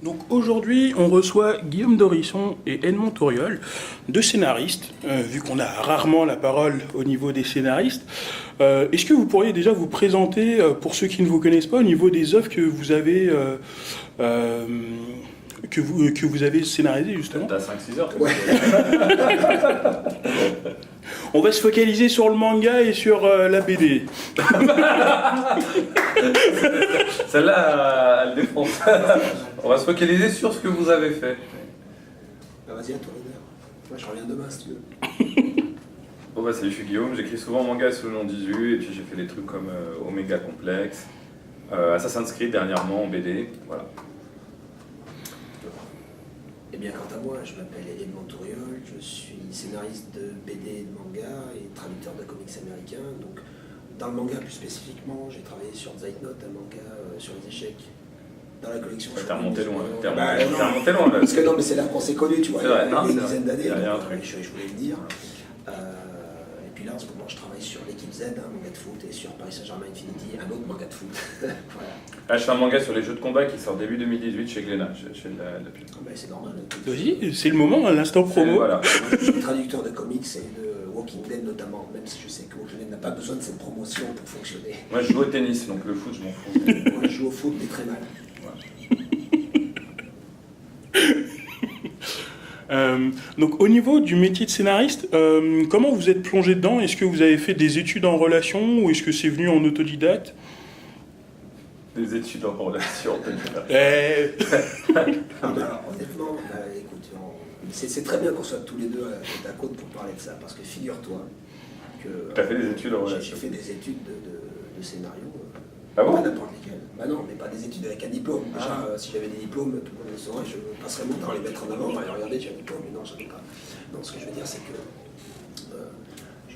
Donc aujourd'hui, on reçoit Guillaume Dorisson et Edmond Touriol, deux scénaristes, vu qu'on a rarement la parole au niveau des scénaristes. Est-ce que vous pourriez déjà vous présenter, pour ceux qui ne vous connaissent pas, au niveau des œuvres que vous avez, que vous avez scénarisées, justement? T'as 5-6 heures. Ouais. On va se focaliser sur le manga et sur la BD. Celle-là, elle défonce. On va se focaliser sur ce que vous avez fait. Bah vas-y, à toi l'honneur. Moi je reviens demain si tu veux. Bon bah salut, je suis Guillaume, j'écris souvent en manga sous le nom d'Isu, et puis j'ai fait des trucs comme Omega Complex, Assassin's Creed dernièrement en BD, voilà. Eh bien, quant à moi, je m'appelle Edmond Touriol, je suis scénariste de BD et de manga et traducteur de comics américains. Donc, dans le manga plus spécifiquement, j'ai travaillé sur Zeitnote, un manga sur les échecs, dans la collection. Ouais, t'es remonté loin, t'es Bah, remonté loin là. Parce que non, mais c'est là qu'on s'est connus, tu vois, C'est vrai, il y a non, une c'est dizaine d'années, vrai. Il y a un donc, truc. je voulais le dire. Et puis là, en ce moment, je travaille sur l'équipe Z, un manga de foot, et sur Paris Saint-Germain Infinity, un autre manga de foot. Voilà. Là, je fais un manga sur les jeux de combat qui sort début 2018 chez Glénat, chez la pub. Bah, c'est normal. Vas-y, c'est le moment, l'instant promo. Voilà. Je suis traducteur de comics et de Walking Dead notamment, même si je sais que Walking Dead n'a pas besoin de cette promotion pour fonctionner. Moi je joue au tennis, donc le foot je m'en fous. Moi je joue au foot mais très mal. Donc au niveau du métier de scénariste, comment vous êtes plongé dedans? Est-ce que vous avez fait des études en relation ou est-ce que c'est venu en autodidacte? Des études en relation. Alors, honnêtement, écoute, c'est très bien qu'on soit tous les deux côte à côte pour parler de ça, parce que figure-toi que T'as fait des études en j'ai relation? fait des études de scénario. Ah bon? Pas n'importe lesquelles. Bah non, mais pas des études avec un diplôme. Déjà, si j'avais des diplômes, tout le monde le saurait, je passerais mon temps à les mettre en avant. Et regardez, j'ai un diplôme, mais non, j'en ai pas. Non, ce que je veux dire, c'est que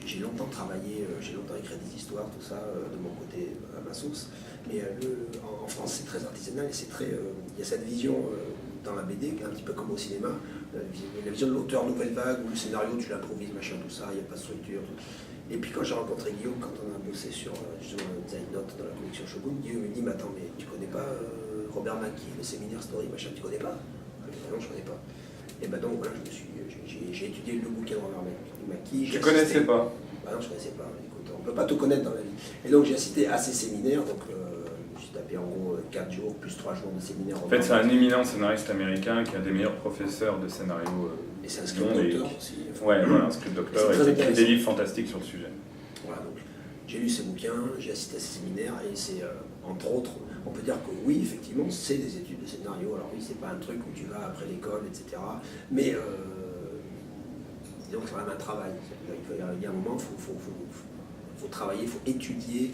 j'ai longtemps travaillé, j'ai longtemps écrit des histoires, tout ça, de mon côté, à ma sauce. Mais en France, c'est très artisanal et c'est très. Il y a cette vision dans la BD, un petit peu comme au cinéma, la vision de l'auteur nouvelle vague, où le scénario, tu l'improvises, machin, tout ça, il n'y a pas de structure. Tout. Et puis quand j'ai rencontré Guillaume, quand on a bossé sur justement Zeitnote dans la collection Shogun, Guillaume me dit, mais attends, mais tu connais pas Robert Mackie, le séminaire Story, machin, tu connais pas? Non, je connais pas. Et ben donc voilà, j'ai étudié le bouquin de Robert Mackie. Tu connaissais pas? Bah non, je connaissais pas. Écoute, on peut pas tout connaître dans la vie. Et donc j'ai assisté à ces séminaires, donc j'ai tapé en gros 4 jours plus 3 jours de séminaire. En fait, c'est un éminent scénariste américain qui est un des meilleurs professeurs de scénario. Et c'est un script docteur aussi. Ouais, voilà, un script docteur, et il écrit des livres fantastiques sur le sujet. Voilà, donc j'ai lu ses bouquins, j'ai assisté à ses séminaires, et c'est, entre autres, on peut dire que oui, effectivement, c'est des études de scénario. Alors oui, c'est pas un truc où tu vas après l'école, etc. Mais disons que c'est quand même un travail. Il y a un moment, il faut travailler, il faut étudier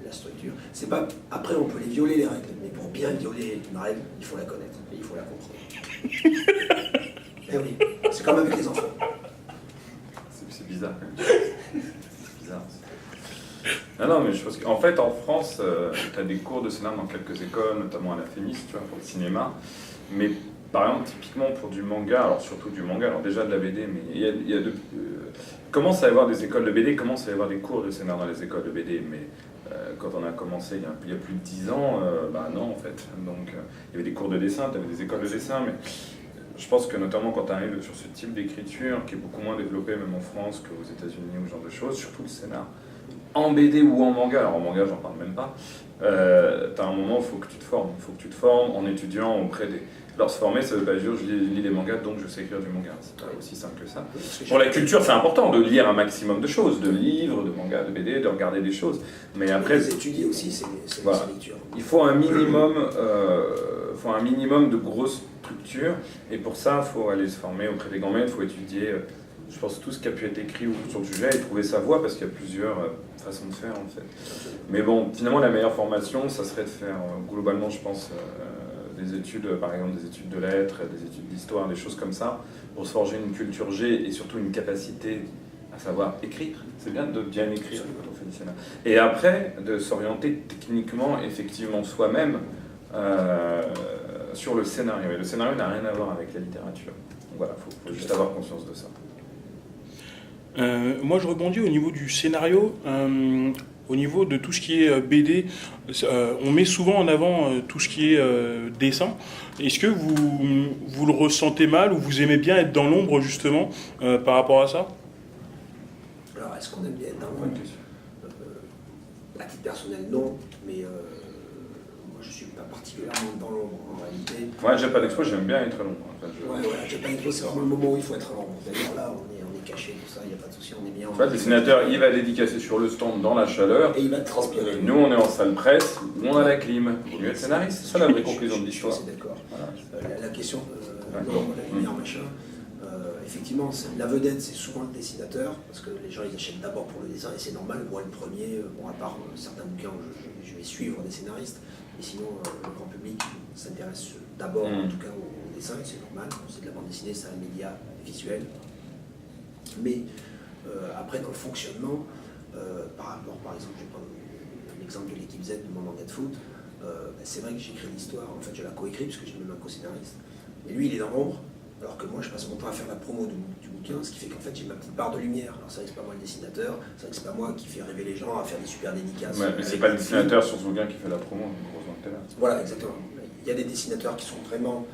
la structure. C'est pas, après, on peut les violer, les règles, mais pour bien violer une règle, il faut la connaître et il faut la comprendre. Eh oui, c'est comme avec les enfants. C'est bizarre quand même. C'est bizarre. Non, mais je pense qu'en fait, en France, tu as des cours de scénario dans quelques écoles, notamment à la FEMIS, tu vois, pour le cinéma. Mais par exemple, typiquement pour du manga, alors surtout du manga, alors déjà de la BD, mais il y a commence à y avoir des écoles de BD, commence à y avoir des cours de scénario dans les écoles de BD, mais quand on a commencé il y a plus de 10 ans, bah non en fait. Donc il y avait des cours de dessin, tu avais des écoles de dessin, mais je pense que notamment quand tu arrives sur ce type d'écriture, qui est beaucoup moins développé même en France qu'aux États-Unis ou ce genre de choses, surtout le scénar, en BD ou en manga, alors en manga j'en parle même pas, tu as un moment où il faut que tu te formes. Il faut que tu te formes en étudiant auprès des... Alors se former, ça veut pas dire je lis des mangas donc je sais écrire du manga, c'est pas aussi simple que ça. Pour la culture c'est important de lire un maximum de choses, de livres, de mangas, de BD, de regarder des choses. Mais après... Les étudier aussi, c'est voilà. la lecture. Il faut un minimum de grosses structures et pour ça il faut aller se former auprès des grands maîtres, il faut étudier... je pense tout ce qui a pu être écrit sur le sujet et trouver sa voie parce qu'il y a plusieurs façons de faire en fait. Mais bon, finalement la meilleure formation, ça serait de faire globalement, je pense, des études, par exemple des études de lettres, des études d'histoire, des choses comme ça, pour se forger une culture G et surtout une capacité à savoir écrire. C'est bien de bien écrire quand on fait du scénario. Et après, de s'orienter techniquement, effectivement soi-même sur le scénario. Et le scénario n'a rien à voir avec la littérature. Donc voilà, il faut juste avoir conscience de ça. Moi, je rebondis au niveau du scénario. au niveau de tout ce qui est BD, on met souvent en avant tout ce qui est dessin. Est-ce que vous le ressentez mal ou vous aimez bien être dans l'ombre justement par rapport à ça? Alors, est-ce qu'on aime bien être dans Bonne l'ombre? question. À titre personnel, non, mais moi je suis pas particulièrement dans l'ombre en réalité. Ouais, Japan Expo, j'aime bien être long. En fait, Ouais, Japan Expo, c'est vraiment le moment où il faut être à l'ombre. D'ailleurs, là, on est caché, tout ça, il n'y a pas de souci, on est bien. Tu vois, le dessinateur, il va dédicacer sur le stand dans la chaleur. Et il va transpirer. Nous, on est en salle presse, où on a la clim. Il mieux être scénariste, c'est ça la vraie conclusion de l'histoire. Je suis d'accord. Voilà. La question, Ouais. non, la lumière, machin, effectivement, la vedette, c'est souvent le dessinateur, parce que les gens, ils achètent d'abord pour le dessin, et c'est normal, moi le premier, bon, à part certains bouquins où je vais suivre des scénaristes, mais sinon, le grand public s'intéresse d'abord, en tout cas, au dessin, et c'est normal, c'est de la bande dessinée, c'est un média visuel. Mais après, dans le fonctionnement, par rapport, par exemple, je vais prendre l'exemple de l'équipe Z de mon manga de foot, c'est vrai que j'écris l'histoire, en fait je la coécris parce que j'ai même un co-scénariste. Et lui il est dans l'ombre, alors que moi je passe mon temps à faire la promo du bouquin, ce qui fait qu'en fait j'ai ma petite barre de lumière. Alors c'est vrai que c'est pas moi le dessinateur, c'est vrai que c'est pas moi qui fait rêver les gens à faire des super dédicaces. Ouais, mais c'est pas le dessinateur sur ce bouquin qui fait la promo, heureusement que t'es là. Voilà, exactement. Il y a des dessinateurs qui sont vraiment,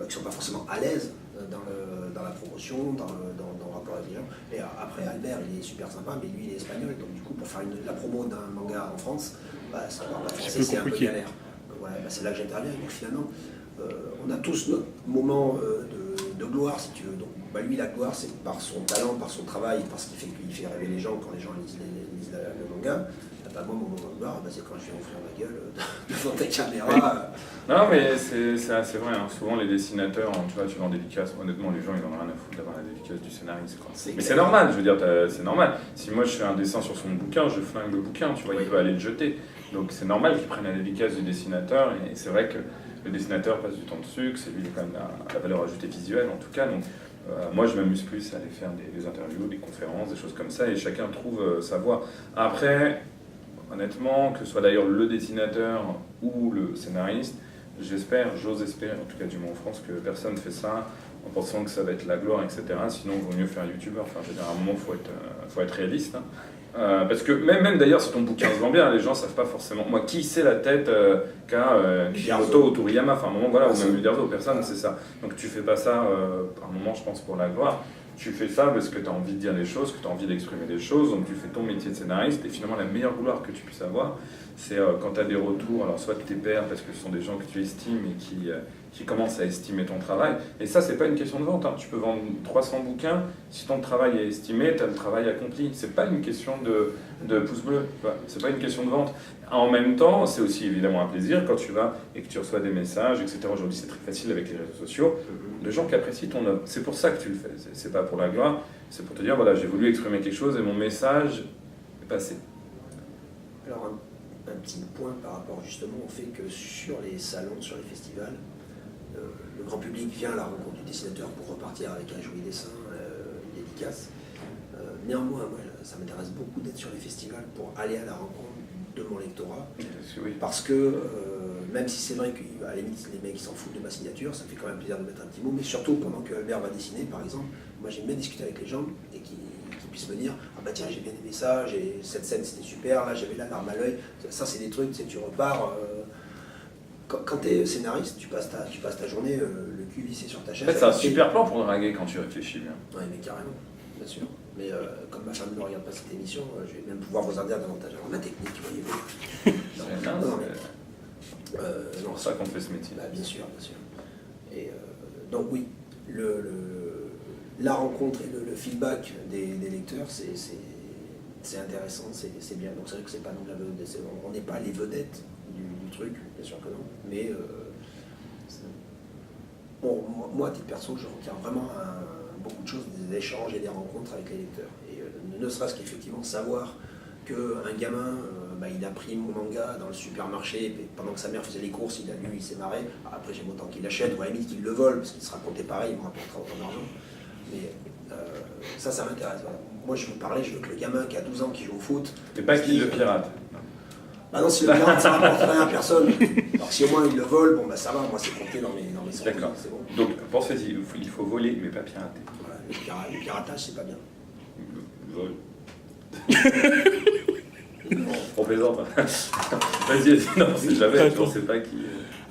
qui sont pas forcément à l'aise dans la promotion, dans le rapport avec les gens. Et après, Albert, il est super sympa, mais lui, il est espagnol. Donc, du coup, pour faire la promo d'un manga en France, ça parle pas français, c'est un peu galère. Donc, voilà, c'est là que j'interviens. Donc, finalement, on a tous notre moment de gloire, si tu veux. Donc, lui, la gloire, c'est par son talent, par son travail, parce qu'il fait rêver les gens quand les gens lisent le manga. Moi, mon moment de gloire, c'est quand je viens ouvrir ma gueule devant ta caméra. Non, mais c'est assez vrai. Hein. Souvent, les dessinateurs, tu vois, tu vends dédicace. Honnêtement, les gens, ils n'en ont rien à foutre d'avoir la dédicace du scénariste. Mais c'est normal, je veux dire, c'est normal. Si moi, je fais un dessin sur son bouquin, je flingue le bouquin, tu vois, il peut aller le jeter. Donc, c'est normal qu'ils prennent la dédicace du dessinateur. Et c'est vrai que le dessinateur passe du temps dessus, que c'est lui qui a quand même la valeur ajoutée visuelle, en tout cas. Donc, moi, je m'amuse plus à aller faire des interviews, des conférences, des choses comme ça, et chacun trouve sa voie. Après, honnêtement, que ce soit d'ailleurs le dessinateur ou le scénariste, j'ose espérer, en tout cas du moins en France, que personne ne fait ça en pensant que ça va être la gloire, etc. Sinon, il vaut mieux faire youtubeur. Enfin, je veux dire, à un moment, il faut être réaliste. Hein. Parce que même d'ailleurs, si ton bouquin se vend bien, les gens ne savent pas forcément. Moi, qui sait la tête qu'a Kishimoto ou Toriyama, enfin, à un moment, voilà, ou même Uderzo, personne ne sait ça. Donc, tu fais pas ça, par un moment, je pense, pour la gloire. Tu fais ça parce que tu as envie de dire des choses, que tu as envie d'exprimer des choses, donc tu fais ton métier de scénariste, et finalement la meilleure gloire que tu puisses avoir, c'est quand tu as des retours, alors soit de tes pairs, parce que ce sont des gens que tu estimes et qui commencent à estimer ton travail, et ça c'est pas une question de vente, hein. Tu peux vendre 300 bouquins, si ton travail est estimé, tu as le travail accompli, c'est pas une question de pouce bleu, c'est pas une question de vente. En même temps, c'est aussi évidemment un plaisir quand tu vas et que tu reçois des messages, etc. Aujourd'hui c'est très facile avec les réseaux sociaux, de gens qui apprécient ton œuvre. C'est pour ça que tu le fais, c'est pas pour la gloire, c'est pour te dire, voilà, j'ai voulu exprimer quelque chose et mon message est passé. Alors, un petit point par rapport justement au fait que sur les salons, sur les festivals, le grand public vient à la rencontre du dessinateur pour repartir avec un joli dessin, une dédicace. Néanmoins, moi, ça m'intéresse beaucoup d'être sur les festivals pour aller à la rencontre de mon lectorat. Oui. Parce que, même si c'est vrai qu'à la limite, les mecs ils s'en foutent de ma signature, ça me fait quand même plaisir de mettre un petit mot, mais surtout pendant que Albert va dessiner, par exemple, moi j'aime bien discuter avec les gens et qu'ils puissent me dire « Ah bah tiens, j'ai bien aimé ça, cette scène c'était super, là j'avais la larme à l'œil ». Ça c'est des trucs, tu repars... Quand tu es scénariste, tu passes ta journée le cul vissé sur ta chaise. En fait, c'est un super plan pour draguer quand tu réfléchis bien. Oui, mais carrément, bien sûr. Mais comme ma femme ne regarde pas cette émission, je vais même pouvoir vous en dire davantage. Alors, ma technique, voyez-vous. C'est pour ça qu'on fait ce métier. Bah, bien sûr, bien sûr. Et donc oui, la rencontre et le feedback des lecteurs, c'est intéressant, c'est bien. Donc c'est vrai que c'est pas nous la vedette, on n'est pas les vedettes du truc, bien sûr que non. Mais bon, moi, à titre perso, je retiens vraiment beaucoup de choses, des échanges et des rencontres avec les lecteurs. Et ne serait-ce qu'effectivement savoir qu'un gamin, il a pris mon manga dans le supermarché, et pendant que sa mère faisait les courses, il a lu, il s'est marré. Après, j'aime autant qu'il l'achète, ou à la limite qu'il le vole, parce qu'il sera compté pareil, il me rapportera autant d'argent. Mais ça m'intéresse. Voilà. Moi, je veux parler, je veux que le gamin qui a 12 ans, qui joue au foot... Et pas qu'il le pirate. Bah non, si le pirate, ça rapporte rien à personne. Alors si au moins il le vole, bon bah ça va, moi c'est compté dans mes sorties. D'accord. C'est bon. Donc, pensez-y, il faut voler, mais pas pirater. Voilà, le piratage, c'est pas bien. Vol. On plaisante. Vas-y, non, c'est jamais, je ne sais pas qui.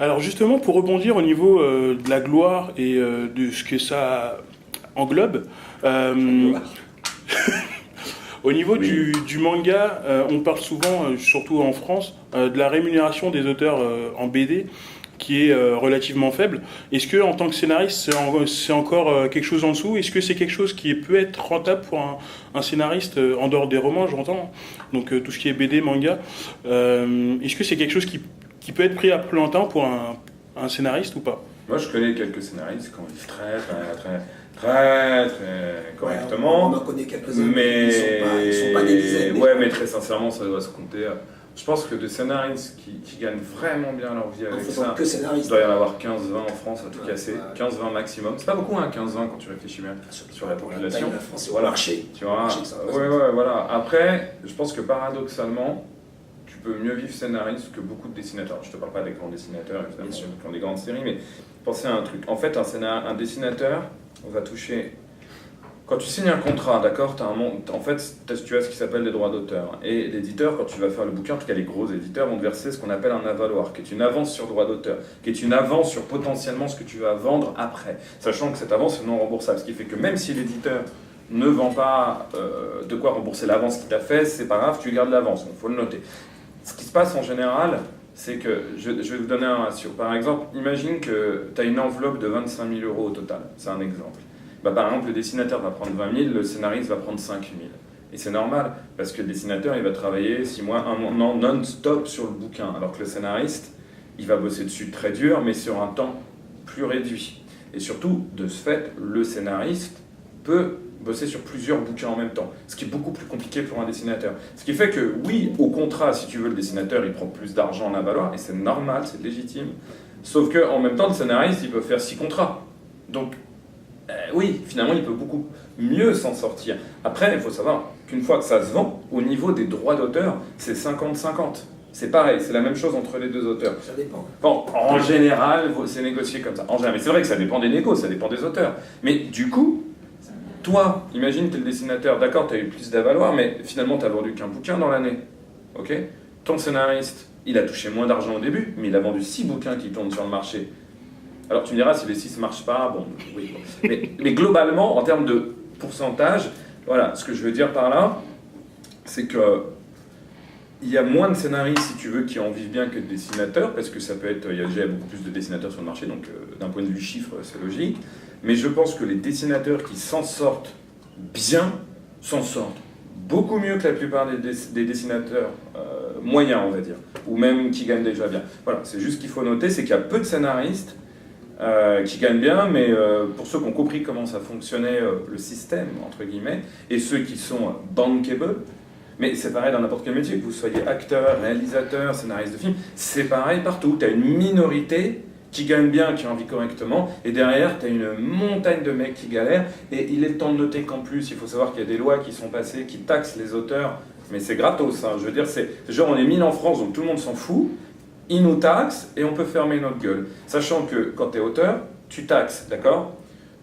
Alors justement, pour rebondir au niveau de la gloire et de ce que ça englobe, au niveau du manga, on parle souvent, surtout en France, de la rémunération des auteurs en BD qui est relativement faible. Est-ce que en tant que scénariste, c'est encore quelque chose en dessous? Est-ce que c'est quelque chose qui peut être rentable pour un scénariste en dehors des romans, j'entends, donc tout ce qui est BD, manga, est-ce que c'est quelque chose qui peut être pris à plein temps pour un scénariste ou pas? Moi, je connais quelques scénaristes qui ont vivent très correctement. On en connaît quelques-uns, mais ils sont pas des dizaines. Ouais, mais très sincèrement, ça doit se compter. Je pense que des scénaristes qui gagnent vraiment bien leur vie avec ça, il doit y en avoir 15-20 en France à tout casser, 15-20 maximum. C'est pas beaucoup, hein, 15-20 quand tu réfléchis bien sur la population. La France, voilà. Marché. Tu vois, voilà. Après, je pense que paradoxalement, tu peux mieux vivre scénariste que beaucoup de dessinateurs. Je te parle pas des grands dessinateurs, évidemment, qui ont des grandes séries, mais pensez à un truc. En fait, un dessinateur, on va toucher. Quand tu signes un contrat, d'accord, en fait, tu as ce qui s'appelle les droits d'auteur. Et l'éditeur, quand tu vas faire le bouquin, en tout cas les gros éditeurs, vont te verser ce qu'on appelle un avaloir, qui est une avance sur droit d'auteur, qui est une avance sur potentiellement ce que tu vas vendre après. Sachant que cette avance est non remboursable, ce qui fait que même si l'éditeur ne vend pas de quoi rembourser l'avance qu'il t'a fait, c'est pas grave, tu gardes l'avance, il faut le noter. Ce qui se passe en général, c'est que, je vais vous donner un ratio. Par exemple, imagine que tu as une enveloppe de 25 000 euros au total, c'est un exemple. Bah, par exemple, le dessinateur va prendre 20 000, le scénariste va prendre 5 000. Et c'est normal, parce que le dessinateur, il va travailler 6 mois, 1 an non-stop sur le bouquin, alors que le scénariste, il va bosser dessus très dur, mais sur un temps plus réduit. Et surtout, de ce fait, le scénariste peut bosser sur plusieurs bouquins en même temps, ce qui est beaucoup plus compliqué pour un dessinateur. Ce qui fait que, oui, au contrat, si tu veux, le dessinateur, il prend plus d'argent en avaloir, et c'est normal, c'est légitime. Sauf qu'en même temps, le scénariste, il peut faire 6 contrats. Donc, oui, finalement, il peut beaucoup mieux s'en sortir. Après, il faut savoir qu'une fois que ça se vend, au niveau des droits d'auteur, c'est 50-50. C'est pareil, c'est la même chose entre les deux auteurs. Ça dépend. Bon, en général, c'est négocié comme ça. En général, mais c'est vrai que ça dépend des négos, ça dépend des auteurs. Mais du coup, toi, imagine, tu es le dessinateur, d'accord, tu as eu plus d'avaloir, mais finalement, tu n'as vendu qu'un bouquin dans l'année. Ok ? Ton scénariste, il a touché moins d'argent au début, mais il a vendu 6 bouquins qui tournent sur le marché. Alors tu me diras, si les 6 ne marchent pas, bon, oui. Mais globalement, en termes de pourcentage, voilà, ce que je veux dire par là, c'est que il y a moins de scénaristes, si tu veux, qui en vivent bien que de dessinateurs, parce que ça peut être, il y a déjà beaucoup plus de dessinateurs sur le marché, donc d'un point de vue chiffre, c'est logique. Mais je pense que les dessinateurs qui s'en sortent bien, s'en sortent beaucoup mieux que la plupart des dessinateurs moyens, on va dire, ou même qui gagnent déjà bien. Voilà, c'est juste qu'il faut noter, c'est qu'il y a peu de scénaristes qui gagnent bien, mais pour ceux qui ont compris comment ça fonctionnait le système, entre guillemets, et ceux qui sont bankable, mais c'est pareil dans n'importe quel métier, que vous soyez acteur, réalisateur, scénariste de film, c'est pareil partout. Tu as une minorité qui gagne bien, qui en vit correctement, et derrière, tu as une montagne de mecs qui galèrent, et il est temps de noter qu'en plus, il faut savoir qu'il y a des lois qui sont passées, qui taxent les auteurs, mais c'est gratos, hein, je veux dire, c'est genre on est 1000 en France, donc tout le monde s'en fout, ils nous taxent, et on peut fermer notre gueule. Sachant que quand tu es auteur, tu taxes, d'accord ?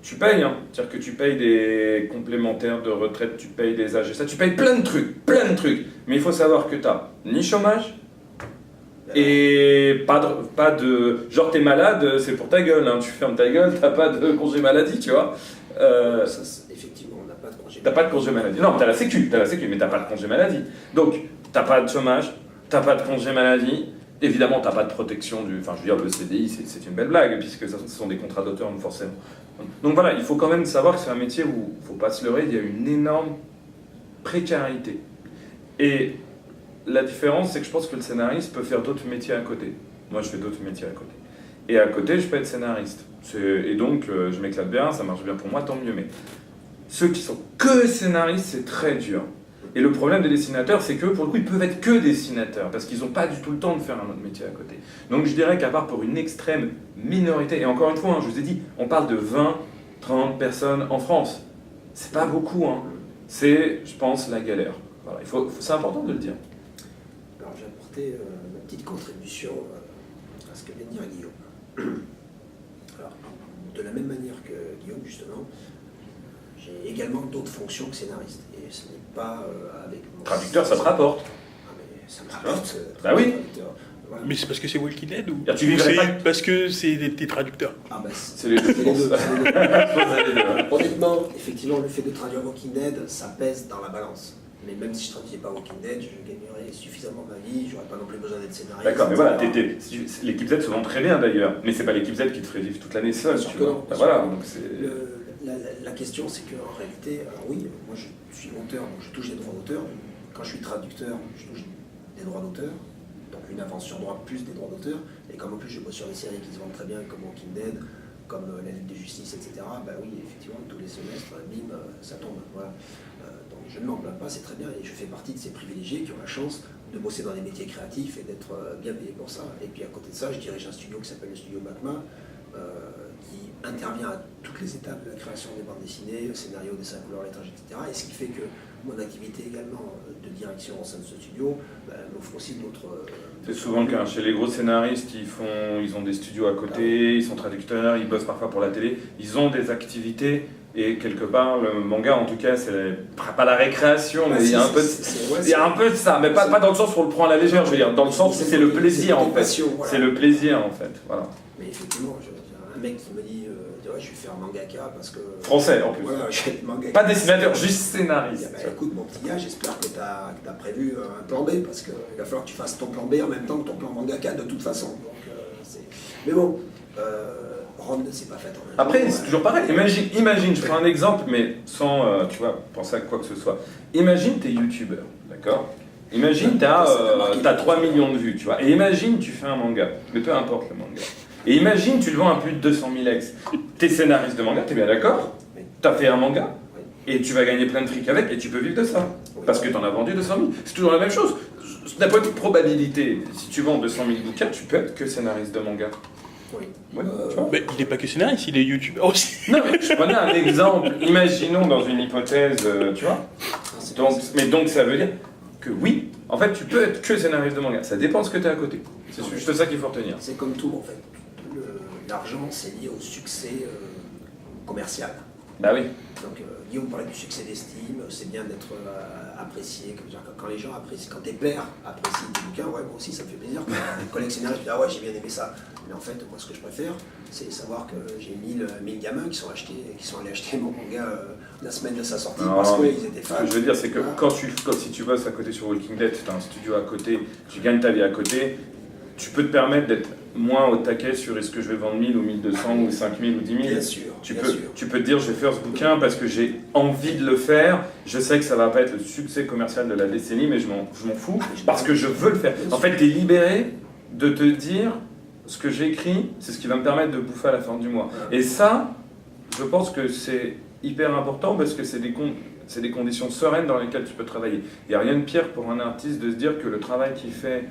Tu payes, hein. C'est-à-dire que tu payes des complémentaires de retraite, tu payes des AGSA, tu payes plein de trucs, mais il faut savoir que tu n'as ni chômage, et pas de genre t'es malade, c'est pour ta gueule, hein. Tu fermes ta gueule, t'as pas de congé maladie, tu vois. Effectivement, on n'a pas de congé maladie. T'as pas de congé maladie. Non, t'as la sécu, mais t'as pas de congé maladie. Donc, t'as pas de chômage, t'as pas de congé maladie, évidemment t'as pas de protection du... Enfin, je veux dire, le CDI, c'est une belle blague, puisque ce sont des contrats d'auteur, forcément. Donc voilà, il faut quand même savoir que c'est un métier où, faut pas se leurrer, il y a une énorme précarité. Et la différence, c'est que je pense que le scénariste peut faire d'autres métiers à côté. Moi, je fais d'autres métiers à côté. Et à côté, je peux être scénariste. Et donc, je m'éclate bien, ça marche bien pour moi, tant mieux. Mais ceux qui sont que scénaristes, c'est très dur. Et le problème des dessinateurs, c'est que pour le coup, ils peuvent être que dessinateurs, parce qu'ils n'ont pas du tout le temps de faire un autre métier à côté. Donc je dirais qu'à part pour une extrême minorité, et encore une fois, hein, je vous ai dit, on parle de 20, 30 personnes en France. C'est pas beaucoup, hein. C'est, je pense, la galère. Voilà, c'est important de le dire. Alors j'ai apporté ma petite contribution à ce que vient de dire Guillaume. Alors, de la même manière que Guillaume, justement, j'ai également d'autres fonctions que scénariste. Et ce n'est pas avec mon... Traducteur, ça te rapporte. Ah, mais Ça me rapporte. Bah oui. Voilà. Mais c'est parce que c'est Walking Dead ou Ah, tu vivrais c'est pas- parce que c'est des traducteurs? Ah bah, C'est les deux. c'est les deux. C'est les deux. Honnêtement, effectivement, le fait de traduire Walking Dead, ça pèse dans la balance. Mais même si je traduisais pas Walking Dead, je gagnerais suffisamment ma vie, j'aurais pas non plus besoin d'être scénariste. D'accord, mais voilà, etc. l'équipe Z se vend très bien d'ailleurs, mais c'est pas l'équipe Z qui te ferait vivre toute l'année seule, Bien sûr tu que vois. non, Bah bien voilà, sûr que non. donc c'est. La question, c'est qu'en réalité, alors oui, moi je suis auteur, donc je touche des droits d'auteur. Quand je suis traducteur, je touche des droits d'auteur, donc une avance sur droit plus des droits d'auteur. Et comme en plus je bosse sur des séries qui se vendent très bien, comme Walking Dead, comme La Ligue de Justice, etc., bah oui, effectivement, tous les semestres, bim, ça tombe. Voilà. Donc je ne m'en plains pas, c'est très bien, et je fais partie de ces privilégiés qui ont la chance de bosser dans des métiers créatifs et d'être bien payé pour ça. Et puis à côté de ça, je dirige un studio qui s'appelle le studio Macma, qui intervient à toutes les étapes de la création des bandes dessinées, le scénario, dessin, couleur, lettrage, etc. Et ce qui fait que mon activité également de direction au sein de ce studio m'offre aussi d'autres... C'est souvent le cas. Chez les gros scénaristes, ils ont des studios à côté, ils sont traducteurs, ils bossent parfois pour la télé, ils ont des activités. Et quelque part, le manga, en tout cas, c'est pas la récréation, mais il y a un peu de ça, mais pas dans le sens où on le prend à la légère, je veux dire, dans le sens où c'est le plaisir en fait. C'est le plaisir en fait, voilà. Mais effectivement, un mec qui me dit, ouais, je vais faire mangaka parce que... Français en plus. Voilà, je vais être mangaka. Pas dessinateur, juste scénariste. Bah, écoute, mon petit gars, j'espère que tu as prévu un plan B, parce qu'il va falloir que tu fasses ton plan B en même temps que ton plan mangaka de toute façon. Donc, mais bon, Rome ne s'est pas faite en un Après, jour, c'est toujours pareil. Imagine, je prends un exemple, mais sans, tu vois, penser à quoi que ce soit. Imagine, t'es youtubeur, d'accord? Imagine, t'as 3 millions de vues, tu vois. Et imagine, tu fais un manga, mais peu importe le manga. Et imagine, tu le vends à plus de 200 000 ex. T'es scénariste de manga, t'es bien d'accord? T'as fait un manga, et tu vas gagner plein de fric avec, et tu peux vivre de ça. Parce que t'en as vendu 200 000. C'est toujours la même chose. D'un point de vue probabilité, si tu vends 200 000 bouquins, tu peux être que scénariste de manga. Oui. Ouais, tu vois. Mais il n'est pas que scénariste, il est youtubeur aussi. Non, mais je prenais un exemple. Imaginons dans une hypothèse, tu vois. Donc ça veut dire que oui, en fait, tu peux être que scénariste de manga. Ça dépend de ce que tu as à côté. C'est juste ça qu'il faut retenir. C'est comme tout, en fait. L'argent, c'est lié au succès commercial. Bah oui. Donc, Guillaume parlait du succès d'estime, c'est bien d'être apprécié. Quand les gens apprécient, quand tes pairs apprécient tes bouquins, ouais, moi aussi ça me fait plaisir. Quand un collègue scénariste dit ah ouais, j'ai bien aimé ça. Mais en fait, moi ce que je préfère, c'est savoir que j'ai 1000 gamins qui sont allés acheter mon manga la semaine de sa sortie parce qu'ils étaient fans. Ce que je veux dire, c'est que si tu bosses à côté sur Walking Dead, tu as un studio à côté, tu gagnes ta vie à côté, tu peux te permettre d'être moins au taquet sur est-ce que je vais vendre 1000 ou 1200 ou 5000 ou 10 000. Bien sûr, Tu peux te dire je vais faire ce bouquin parce que j'ai envie de le faire, je sais que ça va pas être le succès commercial de la décennie mais je m'en fous parce que je veux le faire. En fait tu es libéré de te dire ce que j'ai écrit c'est ce qui va me permettre de bouffer à la fin du mois. Et ça, je pense que c'est hyper important parce que c'est des conditions sereines dans lesquelles tu peux travailler. Il n'y a rien de pire pour un artiste de se dire que le travail qu'il fait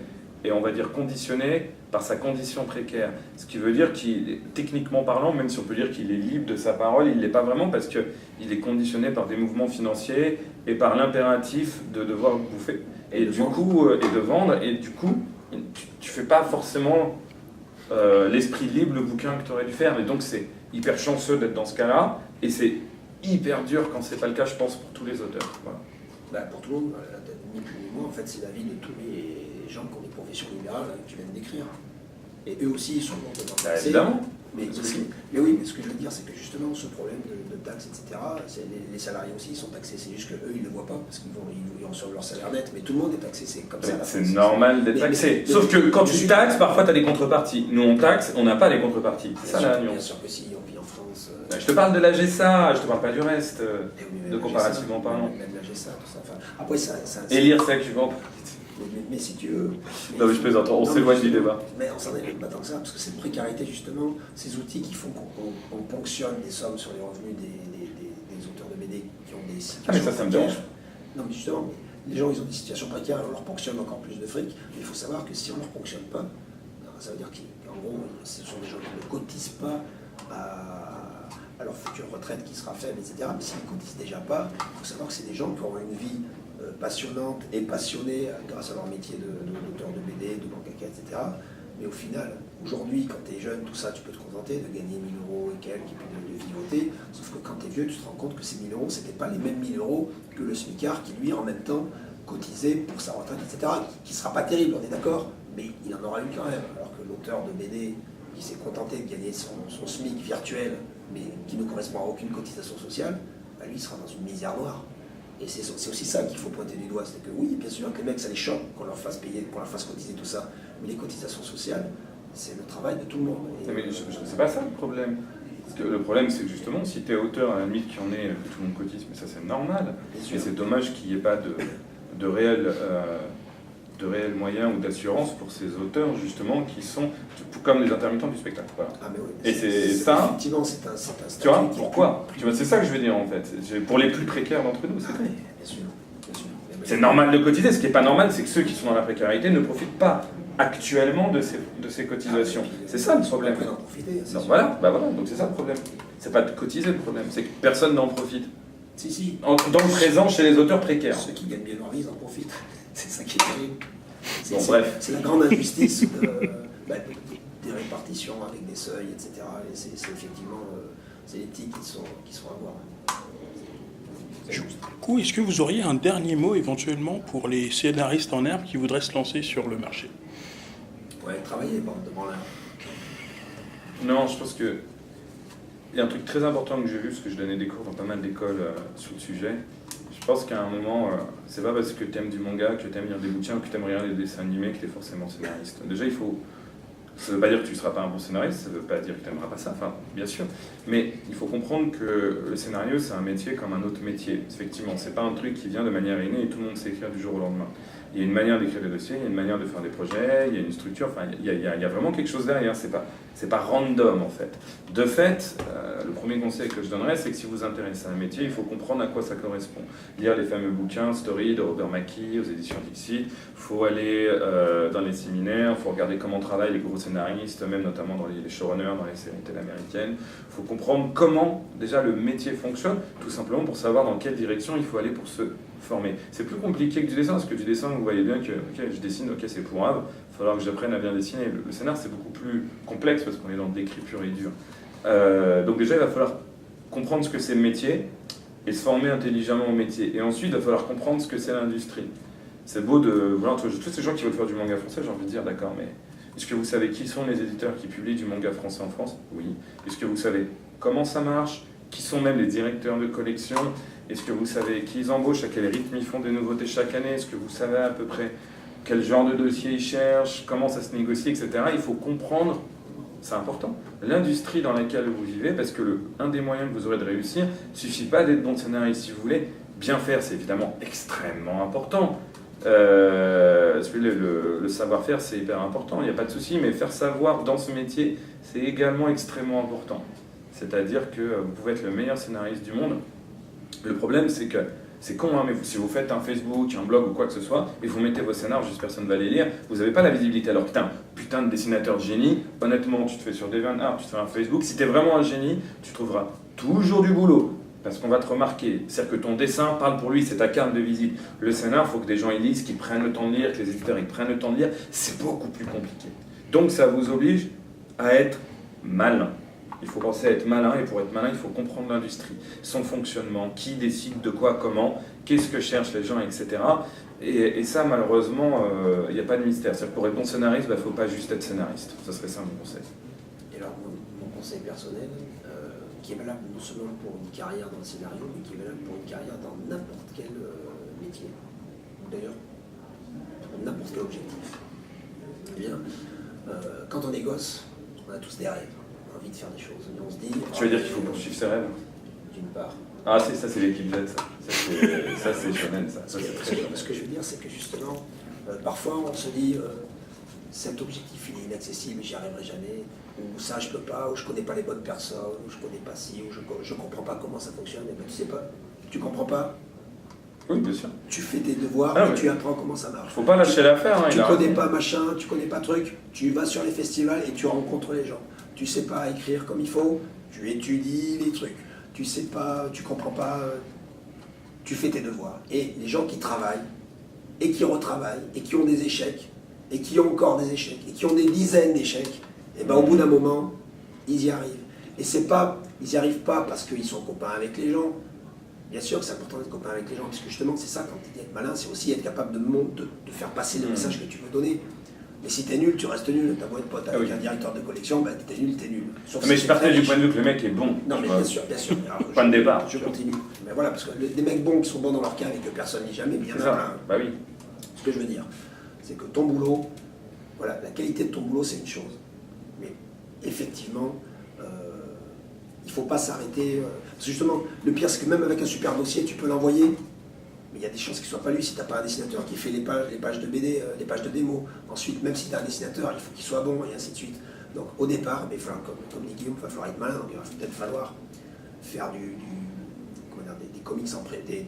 est, on va dire, conditionné par sa condition précaire. Ce qui veut dire qu'il, techniquement parlant, même si on peut dire qu'il est libre de sa parole, il ne l'est pas vraiment parce qu'il est conditionné par des mouvements financiers et par l'impératif de devoir bouffer. Et de vendre. Et du coup, tu ne fais pas forcément l'esprit libre, le bouquin que tu aurais dû faire. Et donc c'est hyper chanceux d'être dans ce cas-là. Et c'est hyper dur quand c'est pas le cas, je pense, pour tous les auteurs. Voilà. Bah, pour tout le monde, ni plus ni moins, en fait, c'est la vie de tous les gens qui ont des professions libérales que tu viens de décrire. Et eux aussi, ils sont complètement taxés. Évidemment. Mais oui, mais ce que je veux dire, c'est que justement, ce problème de taxes, etc., les salariés aussi, ils sont taxés. C'est juste qu'eux, ils ne le voient pas parce qu'ils reçoivent leur salaire net. Mais tout le monde est taxé, c'est comme ça. C'est normal d'être taxé. Sauf que quand tu taxes, parfois tu as des contreparties. Nous, on taxe, on n'a pas les contreparties. C'est ça la nuance. Bien sûr que si, on vit en France. Je te parle de la GSA, je te parle pas du reste, de comparativement parlant. Même la GSA, tout ça. Enfin, après, Et lire ça que tu vends. Mais si tu veux... Non mais je plaisante, on s'éloigne du débat. Mais on s'en est pas tant que ça, parce que cette précarité justement, ces outils qui font qu'on ponctionne des sommes sur les revenus des auteurs de BD qui ont des situations... Ah mais ça me dérange. Non mais justement, les gens ils ont des situations précaires, on leur ponctionne encore plus de fric, mais il faut savoir que si on ne leur ponctionne pas, ça veut dire qu'en gros, ce sont des gens qui ne cotisent pas à leur future retraite qui sera faible, etc. Mais s'ils ne cotisent déjà pas, il faut savoir que c'est des gens qui auront une vie passionnante et passionnée grâce à leur métier d'auteur de BD, de mangaka, etc. Mais au final, aujourd'hui, quand tu es jeune, tout ça, tu peux te contenter de gagner 1000 € et quelques, et puis de vivoter. Sauf que quand tu es vieux, tu te rends compte que ces 1000 €, c'était pas les mêmes 1000 € que le smicard qui, lui, en même temps, cotiser pour sa retraite, etc., qui ne sera pas terrible, on est d'accord, mais il en aura une quand même, alors que l'auteur de BD qui s'est contenté de gagner son SMIC virtuel, mais qui ne correspond à aucune cotisation sociale, bah lui, il sera dans une misère noire. Et c'est aussi ça qu'il faut pointer du doigt, c'est que oui, bien sûr, que les mecs, ça les choque qu'on leur fasse payer, qu'on leur fasse cotiser tout ça, mais les cotisations sociales, c'est le travail de tout le monde. Et mais c'est pas ça le problème. Parce que le problème, c'est que justement, si tu es auteur, à la limite, qu'il y en ait, que tout le monde cotise, mais ça c'est normal. Et c'est dommage qu'il n'y ait pas de réels moyens ou d'assurance pour ces auteurs, justement, qui sont comme les intermittents du spectacle. Voilà. Ah, mais oui, et c'est ça. Effectivement, c'est un statut. Tu vois, pourquoi? Tu vois, c'est ça que je veux dire en fait. Pour les plus précaires d'entre nous, c'est tout. Bien sûr, bien sûr. C'est normal de cotiser. Ce qui n'est pas normal, c'est que ceux qui sont dans la précarité ne profitent pas actuellement de ces cotisations. C'est ça le problème. On peut en profiter. Donc voilà, donc c'est ça le problème. C'est pas de cotiser le problème, c'est que personne n'en profite. Si. Dans le présent, chez les auteurs précaires. Ceux qui gagnent bien leur vie, ils en profitent. C'est ça qui est terrible. Bref. C'est la grande injustice des répartitions avec des seuils, etc. Et c'est effectivement c'est l'éthique qui sont à voir. Du coup, est-ce que vous auriez un dernier mot éventuellement pour les scénaristes en herbe qui voudraient se lancer sur le marché? Ouais, travailler, bande de branleurs. Non, je pense que il y a un truc très important que j'ai vu, parce que je donnais des cours dans pas mal d'écoles sur le sujet. Je pense qu'à un moment, c'est pas parce que tu aimes du manga, que tu aimes lire des bouquins, que tu aimes regarder des dessins animés, que tu es forcément scénariste. Déjà, ça ne veut pas dire que tu ne seras pas un bon scénariste, ça ne veut pas dire que tu n'aimeras pas ça, enfin, bien sûr. Mais il faut comprendre que le scénario, c'est un métier comme un autre métier. Effectivement, c'est pas un truc qui vient de manière innée et tout le monde sait écrire du jour au lendemain. Il y a une manière d'écrire des dossiers, il y a une manière de faire des projets, il y a une structure, enfin, il y a vraiment quelque chose derrière, c'est pas random en fait. De fait, le premier conseil que je donnerais, c'est que si vous vous intéressez à un métier, il faut comprendre à quoi ça correspond. Lire les fameux bouquins Story de Robert McKee aux éditions Dixit, il faut aller dans les séminaires, il faut regarder comment travaillent les gros scénaristes, même notamment dans les showrunners, dans les séries télé américaines. Il faut comprendre comment déjà le métier fonctionne, tout simplement pour savoir dans quelle direction il faut aller pour se former. C'est plus compliqué que du dessin, parce que du dessin, vous voyez bien que ok, je dessine, ok, c'est pour Havre, il va falloir que j'apprenne à bien dessiner. Le scénar, c'est beaucoup plus complexe parce qu'on est dans de l'écrit pur et dur. Donc déjà, il va falloir comprendre ce que c'est le métier et se former intelligemment au métier. Et ensuite, il va falloir comprendre ce que c'est l'industrie. C'est beau de... Voilà, tous ces gens qui veulent faire du manga français, j'ai envie de dire, d'accord, mais est-ce que vous savez qui sont les éditeurs qui publient du manga français en France? Oui. Est-ce que vous savez comment ça marche? Qui sont même les directeurs de collection? Est-ce que vous savez qui ils embauchent, à quel rythme ils font des nouveautés chaque année? Est-ce que vous savez à peu près quel genre de dossier ils cherchent, comment ça se négocie, etc. Il faut comprendre, c'est important, l'industrie dans laquelle vous vivez, parce que un des moyens que vous aurez de réussir, il ne suffit pas d'être bon scénariste. Si vous voulez bien faire, c'est évidemment extrêmement important. Le savoir-faire, c'est hyper important, il n'y a pas de souci, mais faire savoir dans ce métier, c'est également extrêmement important. C'est-à-dire que vous pouvez être le meilleur scénariste du monde. Le problème, c'est que c'est con, hein, mais si vous faites un Facebook, un blog ou quoi que ce soit, et vous mettez vos scénars, juste personne ne va les lire, vous n'avez pas la visibilité. Alors putain de dessinateur de génie, honnêtement, tu te fais sur DeviantArt, tu te fais un Facebook, si tu es vraiment un génie, tu trouveras toujours du boulot, parce qu'on va te remarquer. C'est-à-dire que ton dessin parle pour lui, c'est ta carte de visite. Le scénar, il faut que des gens y lisent, qu'ils prennent le temps de lire, que les éditeurs ils prennent le temps de lire, c'est beaucoup plus compliqué. Donc ça vous oblige à être malin. Il faut penser à être malin, et pour être malin, il faut comprendre l'industrie, son fonctionnement, qui décide de quoi, comment, qu'est-ce que cherchent les gens, etc. Et ça, malheureusement, il n'y a pas de mystère. C'est-à-dire que pour être bon scénariste, il ne faut pas juste être scénariste. Ça serait ça mon conseil. Et alors, mon conseil personnel, qui est valable non seulement pour une carrière dans le scénario, mais qui est valable pour une carrière dans n'importe quel métier, ou d'ailleurs, pour n'importe quel objectif. Eh bien, quand on est gosse, on a tous des rêves. Envie de faire des choses. Et on se dit, tu veux dire qu'il faut poursuivre ses rêves? D'une part. Ah, ça c'est l'équipe Z, ça c'est shonen, ça. Ce que je veux dire, c'est que justement, parfois on se dit, cet objectif il est inaccessible, j'y arriverai jamais, ou ça je peux pas, ou je connais pas les bonnes personnes, ou je connais pas ci, ou je comprends pas comment ça fonctionne. Et ben, tu sais pas, tu comprends pas. Oui, bien sûr. Tu fais tes devoirs et tu apprends comment ça marche. Faut pas lâcher l'affaire. Hein, tu connais pas machin, tu connais pas truc, tu vas sur les festivals et tu rencontres les gens. Tu sais pas écrire comme il faut, tu étudies les trucs. Tu sais pas, tu comprends pas, tu fais tes devoirs. Et les gens qui travaillent, et qui retravaillent, et qui ont des échecs, et qui ont encore des échecs, et qui ont des dizaines d'échecs, et ben au bout d'un moment, ils y arrivent. Et c'est pas, ils n'y arrivent pas parce qu'ils sont copains avec les gens, Bien sûr que c'est important d'être copain avec les gens, parce que justement, c'est ça, quand tu dis être malin, c'est aussi être capable de faire passer le message que tu veux donner. Mais si t'es nul, tu restes nul. T'as beau être pote avec un directeur de collection, bah t'es nul, t'es nul. Sauf Mais si je partais du point de vue que le mec est bon. Non, mais bien sûr, bien sûr. Alors, Point de départ. Je continue. Mais voilà, parce que des mecs bons qui sont bons dans leur cave et que personne n'y jamais, bien ça. Bah oui. Ce que je veux dire, c'est que ton boulot, voilà, la qualité de ton boulot, c'est une chose. Mais effectivement, il ne faut pas s'arrêter. Parce que justement, le pire, c'est que même avec un super dossier, tu peux l'envoyer. Mais il y a des chances qu'il ne soit pas lu si tu n'as pas un dessinateur qui fait les pages de BD, les pages de démo. Ensuite, même si tu as un dessinateur, il faut qu'il soit bon, et ainsi de suite. Donc au départ, mais comme dit Guillaume, il va falloir être malin. Donc, il va peut-être falloir faire des comics,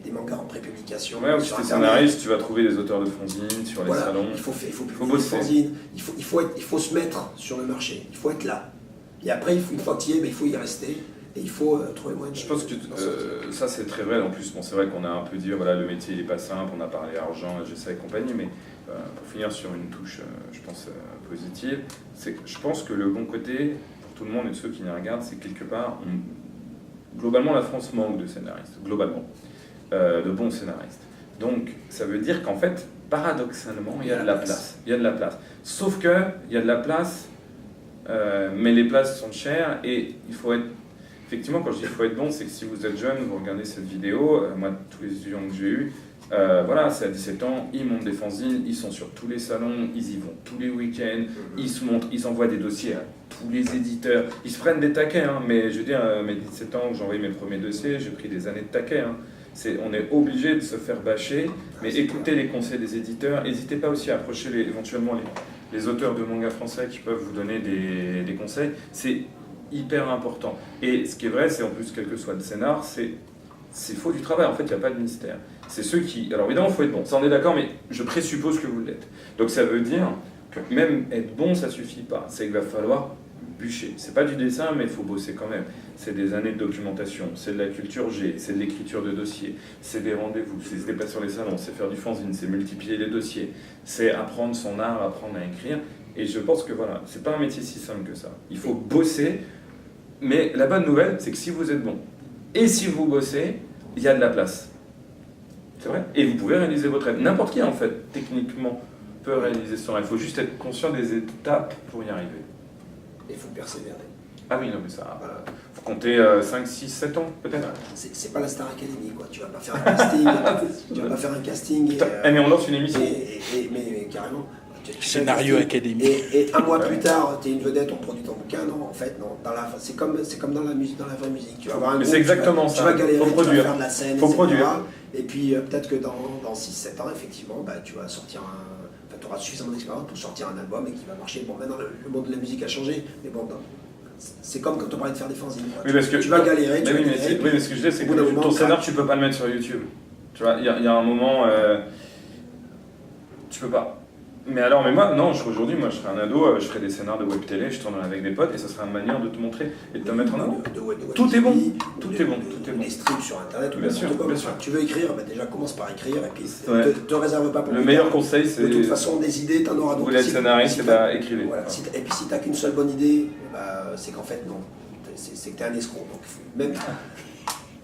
des mangas en pré-publication. Ouais, si tu es scénariste, tu vas trouver des auteurs de fanzines sur les salons. Il faut bosser. Il faut se mettre sur le marché, il faut être là. Et après, une fois que tu y es, il faut y rester. Et il faut trouver moyen de... Je pense que ça c'est très vrai. En plus, bon, c'est vrai qu'on a un peu dit, voilà, le métier il est pas simple, on a parlé argent, GSA et compagnie, mais pour finir sur une touche, je pense, positive, c'est que je pense que le bon côté, pour tout le monde et ceux qui nous regardent, c'est quelque part, globalement la France manque de scénaristes, globalement, de bons scénaristes. Donc ça veut dire qu'en fait, paradoxalement, il y a de la place. Il y a de la place. Sauf que il y a de la place, mais les places sont chères et il faut être... Effectivement, quand je dis qu'il faut être bon, c'est que si vous êtes jeune, vous regardez cette vidéo, moi, tous les étudiants que j'ai eus, voilà, c'est à 17 ans, ils montent des fanzines, ils sont sur tous les salons, ils y vont tous les week-ends, ils se montrent, ils envoient des dossiers à tous les éditeurs, ils se prennent des taquets, hein, mais je veux dire, mes 17 ans, j'ai envoyé mes premiers dossiers, j'ai pris des années de taquets. Hein. On est obligé de se faire bâcher, mais écoutez les conseils des éditeurs, n'hésitez pas aussi à approcher éventuellement les auteurs de mangas français qui peuvent vous donner des conseils. C'est hyper important. Et ce qui est vrai, c'est en plus, quel que soit le scénar, c'est faut du travail. En fait, il n'y a pas de mystère. C'est ceux qui... Alors évidemment, il faut être bon. Ça, on est d'accord, mais je présuppose que vous l'êtes. Donc ça veut dire que même être bon, ça ne suffit pas. C'est qu'il va falloir bûcher. C'est pas du dessin, mais il faut bosser quand même. C'est des années de documentation, c'est de la culture G, c'est de l'écriture de dossiers, c'est des rendez-vous, c'est se déplacer sur les salons, c'est faire du fanzine, c'est multiplier les dossiers, c'est apprendre son art, apprendre à écrire. Et je pense que voilà, c'est pas un métier si simple que ça. Il faut bosser. Mais la bonne nouvelle, c'est que si vous êtes bon, et si vous bossez, il y a de la place. C'est vrai. Et vous pouvez réaliser votre rêve. N'importe qui, en fait, techniquement, peut réaliser son rêve. Il faut juste être conscient des étapes pour y arriver. Il faut persévérer. Ah oui, non, mais ça... Voilà. faut compter 5, 6, 7 ans, peut-être. C'est pas la Star Academy, quoi. Tu vas pas faire un casting. Mais on lance une émission. Mais carrément... Scénario Académie. Et un mois plus tard, tu es une vedette, on produit ton bouquin. Non, en fait, non. C'est comme dans la musique, dans la vraie musique. Tu vas avoir un groupe, c'est exactement ça. Tu vas galérer, faut produire. tu vas faire de la scène, faut etc. produire. Et puis peut-être que dans 6-7 ans, effectivement, tu vas sortir tu auras suffisamment d'expérience pour sortir un album et qui va marcher. Bon, maintenant, le monde de la musique a changé, mais bon, c'est comme quand on parlait de faire des fanzines. Oui, parce que tu vas galérer, mais ce que je dis, c'est que ton scénar, tu peux pas le mettre sur YouTube. Tu vois, il y a un moment, tu peux pas. Mais moi, non, aujourd'hui, je serais un ado, je ferais des scénars de web télé, je tournerais avec des potes et ça serait une manière de te montrer et de te mettre en avant. Tout est bon, tout est bon. Des streams sur internet, bien sûr. Tu veux écrire, déjà commence par écrire et puis te réserve pas pour le meilleur conseil, c'est. De toute façon, des idées, t'en auras d'autres. Vous voulez être scénariste, écrivez. Voilà. Et puis si t'as qu'une seule bonne idée, c'est qu'en fait, non. C'est que t'es un escroc. Donc, même.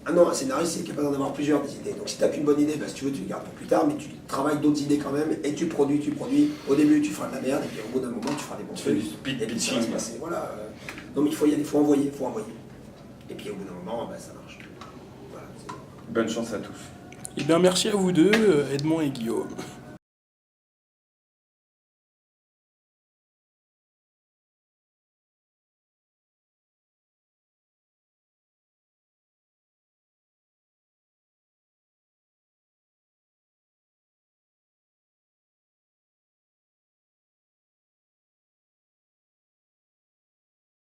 Ah non, un scénariste, c'est capable d'en avoir plusieurs des idées. Donc si tu n'as qu'une bonne idée, si tu veux, tu le gardes pour plus tard, mais tu travailles d'autres idées quand même, et tu produis. Au début, tu feras de la merde, et puis au bout d'un moment, tu feras des bons trucs. Et puis ça va se passer. Voilà. Non, mais il faut y aller, il faut envoyer. Et puis au bout d'un moment, ça marche. Voilà, bonne chance à tous. Eh bien, merci à vous deux, Edmond et Guillaume.